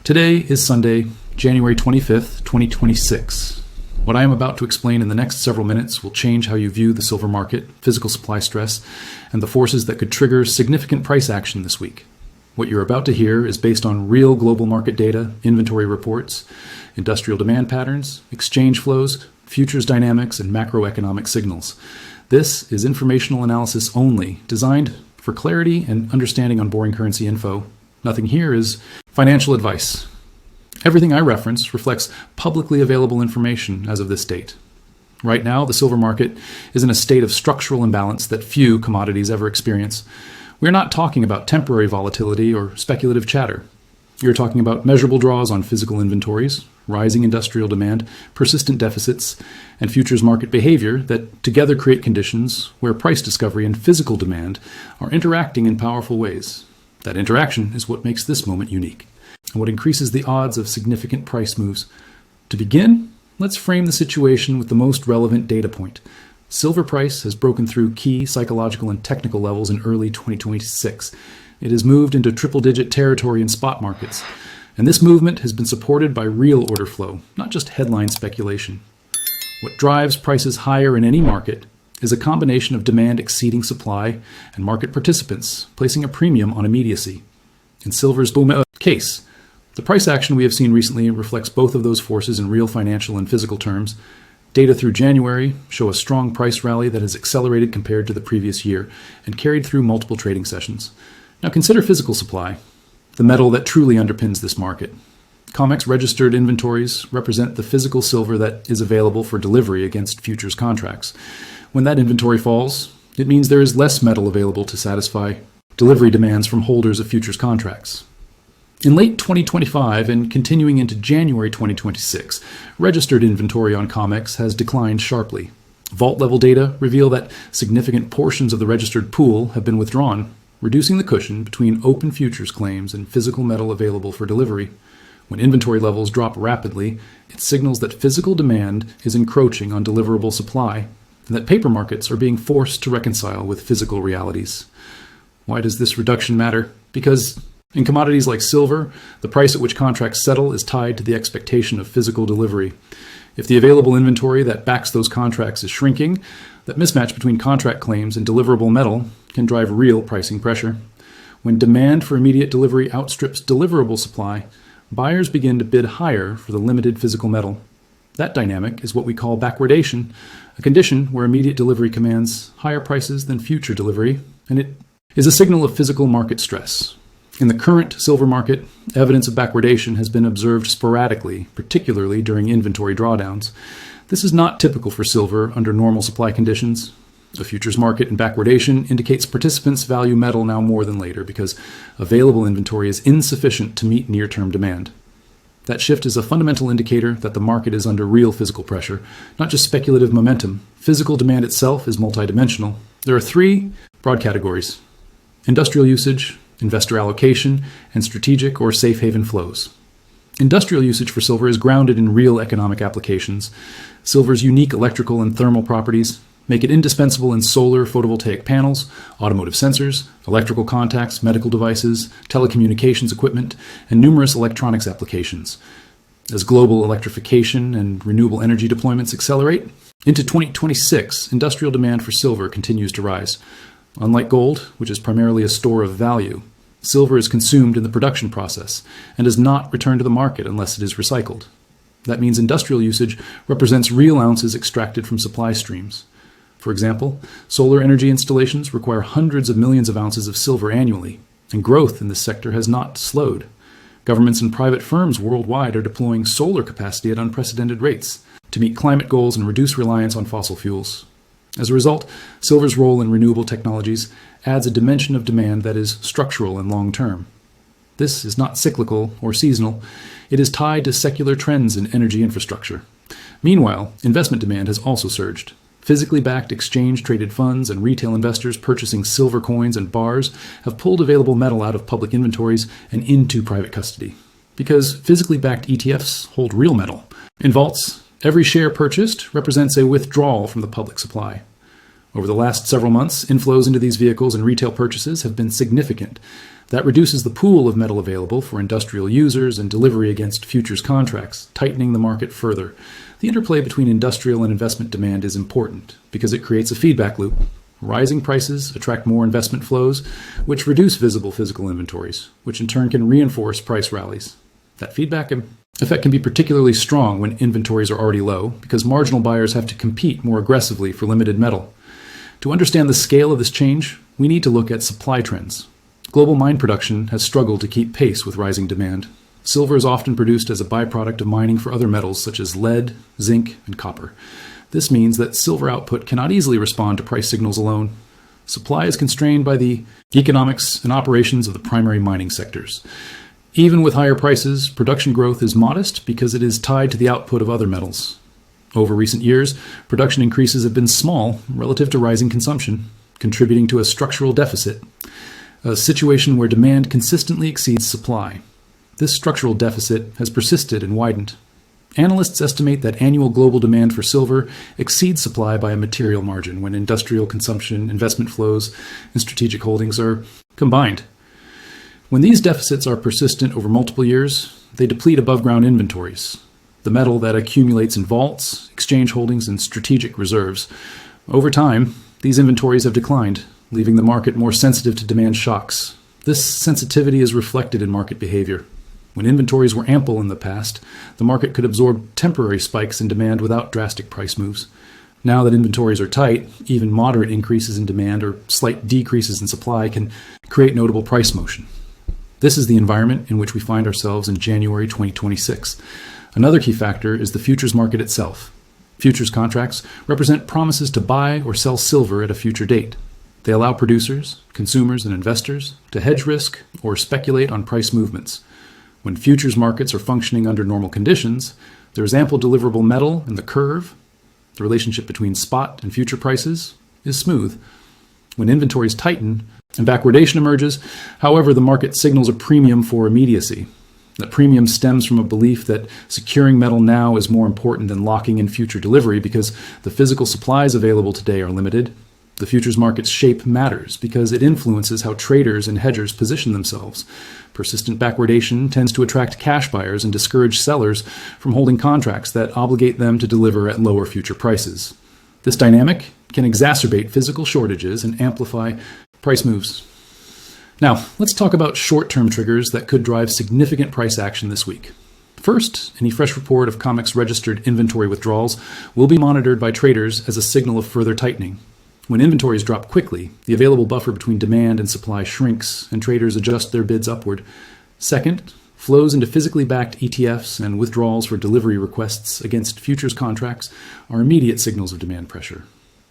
Today is Sunday, January 25th, 2026. What I am about to explain in the next several minutes will change how you view the silver market, physical supply stress, and the forces that could trigger significant price action this week. What you're about to hear is based on real global market data, inventory reports, industrial demand patterns, exchange flows, futures dynamics, and macroeconomic signals. This is informational analysis only, designed for clarity and understanding on boring currency info. Nothing here is financial advice. Everything I reference reflects publicly available information as of this date. Right now, the silver market is in a state of structural imbalance that few commodities ever experience. We're not talking about temporary volatility or speculative chatter. You're talking about measurable draws on physical inventories, rising industrial demand, persistent deficits, and futures market behavior that together create conditions where price discovery and physical demand are interacting in powerful ways. That interaction is what makes this moment unique, and what increases the odds of significant price moves. To begin, let's frame the situation with the most relevant data point. Silver price has broken through key psychological and technical levels in early 2026. It has moved into triple-digit territory in spot markets, and this movement has been supported by real order flow, not just headline speculation. What drives prices higher in any market is a combination of demand exceeding supply and market participants placing a premium on immediacy. In silver's case, the price action we have seen recently reflects both of those forces in real financial and physical terms. Data through January show a strong price rally that has accelerated compared to the previous year and carried through multiple trading sessions. Now consider physical supply, the metal that truly underpins this market. COMEX registered inventories represent the physical silver that is available for delivery against futures contracts. When that inventory falls, it means there is less metal available to satisfy delivery demands from holders of futures contracts. In late 2025 and continuing into January 2026, registered inventory on COMEX has declined sharply. Vault-level data reveal that significant portions of the registered pool have been withdrawn, reducing the cushion between open futures claims and physical metal available for delivery. When inventory levels drop rapidly, it signals that physical demand is encroaching on deliverable supply, and that paper markets are being forced to reconcile with physical realities. Why does this reduction matter? Because in commodities like silver, the price at which contracts settle is tied to the expectation of physical delivery. If the available inventory that backs those contracts is shrinking, that mismatch between contract claims and deliverable metal can drive real pricing pressure. When demand for immediate delivery outstrips deliverable supply, buyers begin to bid higher for the limited physical metal. That dynamic is what we call backwardation, a condition where immediate delivery commands higher prices than future delivery, and it is a signal of physical market stress. In the current silver market, evidence of backwardation has been observed sporadically, particularly during inventory drawdowns. This is not typical for silver under normal supply conditions. The futures market in backwardation indicates participants value metal now more than later because available inventory is insufficient to meet near-term demand. That shift is a fundamental indicator that the market is under real physical pressure, not just speculative momentum. Physical demand itself is multidimensional. There are three broad categories: industrial usage, investor allocation, and strategic or safe haven flows. Industrial usage for silver is grounded in real economic applications. Silver's unique electrical and thermal properties make it indispensable in solar photovoltaic panels, automotive sensors, electrical contacts, medical devices, telecommunications equipment, and numerous electronics applications. As global electrification and renewable energy deployments accelerate, into 2026, industrial demand for silver continues to rise. Unlike gold, which is primarily a store of value, silver is consumed in the production process and does not return to the market unless it is recycled. That means industrial usage represents real ounces extracted from supply streams. For example, solar energy installations require hundreds of millions of ounces of silver annually, and growth in this sector has not slowed. Governments and private firms worldwide are deploying solar capacity at unprecedented rates to meet climate goals and reduce reliance on fossil fuels. As a result, silver's role in renewable technologies adds a dimension of demand that is structural and long-term. This is not cyclical or seasonal. It is tied to secular trends in energy infrastructure. Meanwhile, investment demand has also surged. Physically backed exchange-traded funds and retail investors purchasing silver coins and bars have pulled available metal out of public inventories and into private custody. Because physically backed ETFs hold real metal. In vaults, every share purchased represents a withdrawal from the public supply. Over the last several months, inflows into these vehicles and retail purchases have been significant. That reduces the pool of metal available for industrial users and delivery against futures contracts, tightening the market further. The interplay between industrial and investment demand is important because it creates a feedback loop. Rising prices attract more investment flows, which reduce visible physical inventories, which in turn can reinforce price rallies. That feedback effect can be particularly strong when inventories are already low because marginal buyers have to compete more aggressively for limited metal. To understand the scale of this change, we need to look at supply trends. Global mine production has struggled to keep pace with rising demand. Silver is often produced as a byproduct of mining for other metals such as lead, zinc, and copper. This means that silver output cannot easily respond to price signals alone. Supply is constrained by the economics and operations of the primary mining sectors. Even with higher prices, production growth is modest because it is tied to the output of other metals. Over recent years, production increases have been small relative to rising consumption, contributing to a structural deficit, a situation where demand consistently exceeds supply. This structural deficit has persisted and widened. Analysts estimate that annual global demand for silver exceeds supply by a material margin when industrial consumption, investment flows, and strategic holdings are combined. When these deficits are persistent over multiple years, they deplete above-ground inventories, the metal that accumulates in vaults, exchange holdings, and strategic reserves. Over time, these inventories have declined, leaving the market more sensitive to demand shocks. This sensitivity is reflected in market behavior. When inventories were ample in the past, the market could absorb temporary spikes in demand without drastic price moves. Now that inventories are tight, even moderate increases in demand or slight decreases in supply can create notable price motion. This is the environment in which we find ourselves in January 2026. Another key factor is the futures market itself. Futures contracts represent promises to buy or sell silver at a future date. They allow producers, consumers, and investors to hedge risk or speculate on price movements. When futures markets are functioning under normal conditions, there is ample deliverable metal in the curve. The relationship between spot and future prices is smooth. When inventories tighten and backwardation emerges, however, the market signals a premium for immediacy. That premium stems from a belief that securing metal now is more important than locking in future delivery because the physical supplies available today are limited. The futures market's shape matters because it influences how traders and hedgers position themselves. Persistent backwardation tends to attract cash buyers and discourage sellers from holding contracts that obligate them to deliver at lower future prices. This dynamic can exacerbate physical shortages and amplify price moves. Now, let's talk about short-term triggers that could drive significant price action this week. First, any fresh report of COMEX registered inventory withdrawals will be monitored by traders as a signal of further tightening. When inventories drop quickly, the available buffer between demand and supply shrinks, and traders adjust their bids upward. Second, flows into physically backed ETFs and withdrawals for delivery requests against futures contracts are immediate signals of demand pressure.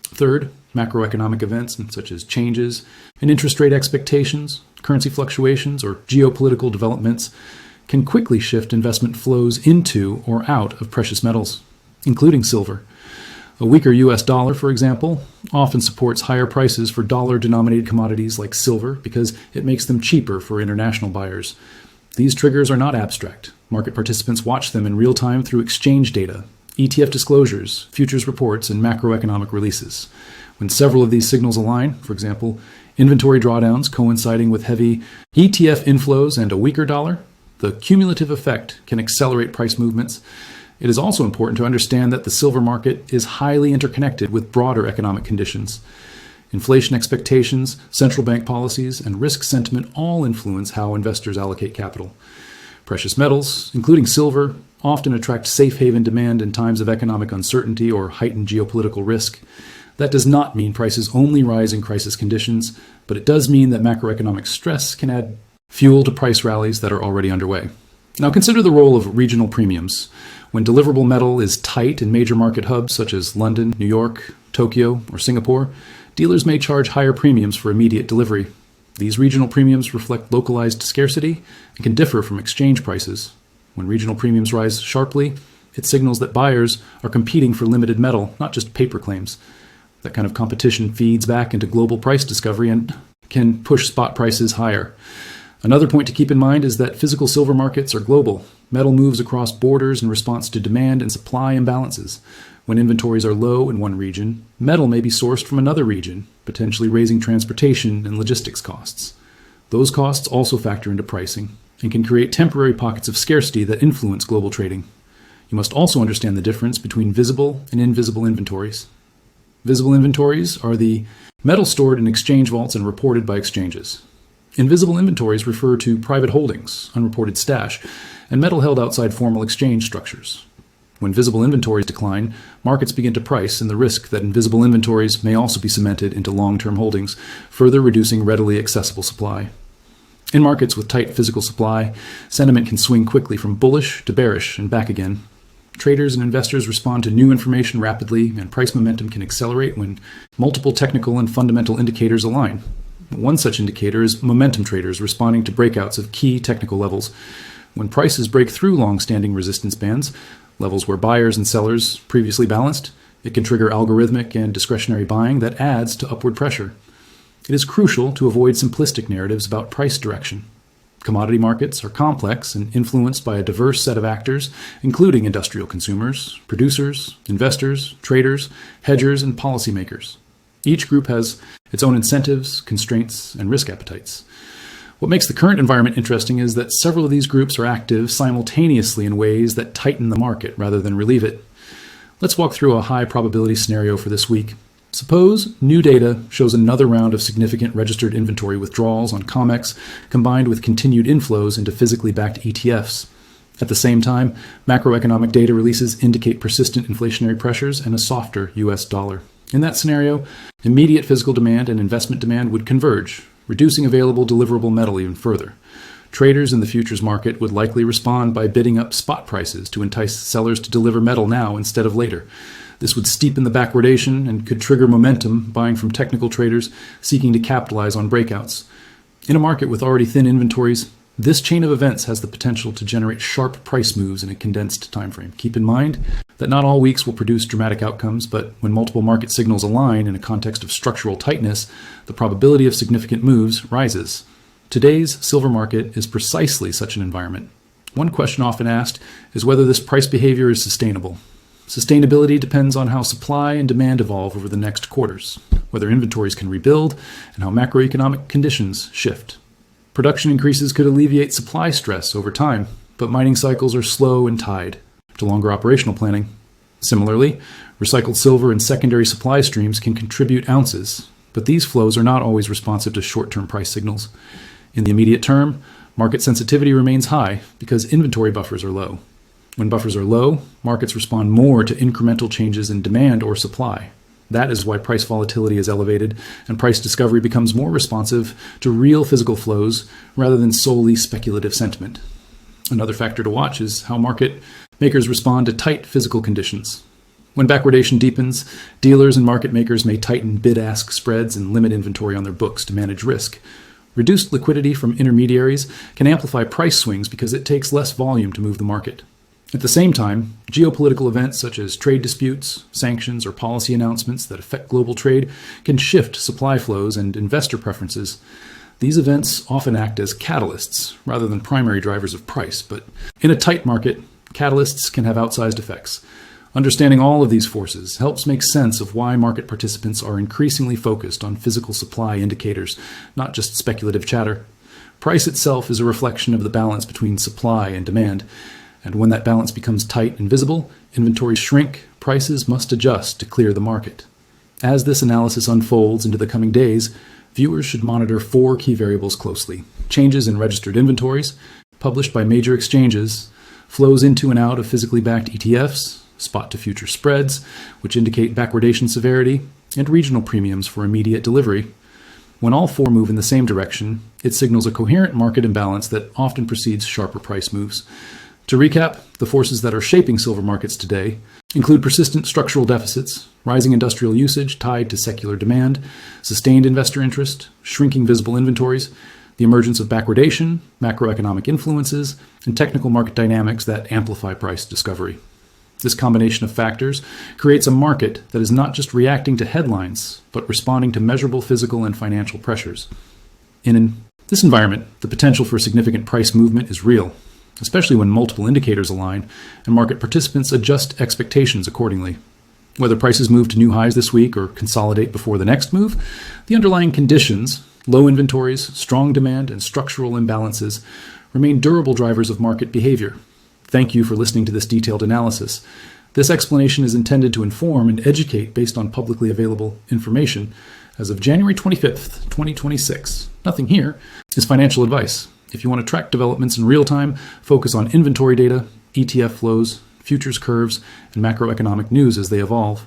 Third, macroeconomic events such as changes in interest rate expectations, currency fluctuations, or geopolitical developments can quickly shift investment flows into or out of precious metals, including silver. A weaker US dollar, for example, often supports higher prices for dollar-denominated commodities like silver because it makes them cheaper for international buyers. These triggers are not abstract. Market participants watch them in real time through exchange data, ETF disclosures, futures reports, and macroeconomic releases. When several of these signals align, for example, inventory drawdowns coinciding with heavy ETF inflows and a weaker dollar, the cumulative effect can accelerate price movements. It is also important to understand that the silver market is highly interconnected with broader economic conditions. Inflation expectations, central bank policies, and risk sentiment all influence how investors allocate capital. Precious metals, including silver, often attract safe haven demand in times of economic uncertainty or heightened geopolitical risk. That does not mean prices only rise in crisis conditions, but it does mean that macroeconomic stress can add fuel to price rallies that are already underway. Now consider the role of regional premiums. When deliverable metal is tight in major market hubs such as London, New York, Tokyo, or Singapore, dealers may charge higher premiums for immediate delivery. These regional premiums reflect localized scarcity and can differ from exchange prices. When regional premiums rise sharply, it signals that buyers are competing for limited metal, not just paper claims. That kind of competition feeds back into global price discovery and can push spot prices higher. Another point to keep in mind is that physical silver markets are global. Metal moves across borders in response to demand and supply imbalances. When inventories are low in one region, metal may be sourced from another region, potentially raising transportation and logistics costs. Those costs also factor into pricing and can create temporary pockets of scarcity that influence global trading. You must also understand the difference between visible and invisible inventories. Visible inventories are the metal stored in exchange vaults and reported by exchanges. Invisible inventories refer to private holdings, unreported stash, and metal held outside formal exchange structures. When visible inventories decline, markets begin to price in the risk that invisible inventories may also be cemented into long-term holdings, further reducing readily accessible supply. In markets with tight physical supply, sentiment can swing quickly from bullish to bearish and back again. Traders and investors respond to new information rapidly, and price momentum can accelerate when multiple technical and fundamental indicators align. One such indicator is momentum traders responding to breakouts of key technical levels. When prices break through long-standing resistance bands, levels where buyers and sellers previously balanced, it can trigger algorithmic and discretionary buying that adds to upward pressure. It is crucial to avoid simplistic narratives about price direction. Commodity markets are complex and influenced by a diverse set of actors, including industrial consumers, producers, investors, traders, hedgers, and policymakers. Each group has its own incentives, constraints, and risk appetites. What makes the current environment interesting is that several of these groups are active simultaneously in ways that tighten the market rather than relieve it. Let's walk through a high probability scenario for this week. Suppose new data shows another round of significant registered inventory withdrawals on COMEX combined with continued inflows into physically backed ETFs. At the same time, macroeconomic data releases indicate persistent inflationary pressures and a softer US dollar. In that scenario, immediate physical demand and investment demand would converge, reducing available deliverable metal even further. Traders in the futures market would likely respond by bidding up spot prices to entice sellers to deliver metal now instead of later. This would steepen the backwardation and could trigger momentum buying from technical traders seeking to capitalize on breakouts. In a market with already thin inventories, this chain of events has the potential to generate sharp price moves in a condensed time frame. Keep in mind that not all weeks will produce dramatic outcomes, but when multiple market signals align in a context of structural tightness, the probability of significant moves rises. Today's silver market is precisely such an environment. One question often asked is whether this price behavior is sustainable. Sustainability depends on how supply and demand evolve over the next quarters, whether inventories can rebuild, and how macroeconomic conditions shift. Production increases could alleviate supply stress over time, but mining cycles are slow and tied to longer operational planning. Similarly, recycled silver and secondary supply streams can contribute ounces, but these flows are not always responsive to short-term price signals. In the immediate term, market sensitivity remains high because inventory buffers are low. When buffers are low, markets respond more to incremental changes in demand or supply. That is why price volatility is elevated and price discovery becomes more responsive to real physical flows rather than solely speculative sentiment. Another factor to watch is how market makers respond to tight physical conditions. When backwardation deepens, dealers and market makers may tighten bid-ask spreads and limit inventory on their books to manage risk. Reduced liquidity from intermediaries can amplify price swings because it takes less volume to move the market. At the same time, geopolitical events such as trade disputes, sanctions, or policy announcements that affect global trade can shift supply flows and investor preferences. These events often act as catalysts rather than primary drivers of price, but in a tight market, catalysts can have outsized effects. Understanding all of these forces helps make sense of why market participants are increasingly focused on physical supply indicators, not just speculative chatter. Price itself is a reflection of the balance between supply and demand. And when that balance becomes tight and visible, inventories shrink, prices must adjust to clear the market. As this analysis unfolds into the coming days, viewers should monitor 4 key variables closely: changes in registered inventories, published by major exchanges, flows into and out of physically backed ETFs, spot-to-future spreads, which indicate backwardation severity, and regional premiums for immediate delivery. When all 4 move in the same direction, it signals a coherent market imbalance that often precedes sharper price moves. To recap, the forces that are shaping silver markets today include persistent structural deficits, rising industrial usage tied to secular demand, sustained investor interest, shrinking visible inventories, the emergence of backwardation, macroeconomic influences, and technical market dynamics that amplify price discovery. This combination of factors creates a market that is not just reacting to headlines, but responding to measurable physical and financial pressures. In this environment, the potential for significant price movement is real, especially when multiple indicators align and market participants adjust expectations accordingly. Whether prices move to new highs this week or consolidate before the next move, the underlying conditions Low inventories, strong demand, and structural imbalances remain durable drivers of market behavior. Thank you for listening to this detailed analysis. This explanation is intended to inform and educate based on publicly available information. As of January 25th, 2026, nothing here is financial advice. If you want to track developments in real time, focus on inventory data, ETF flows, futures curves, and macroeconomic news as they evolve.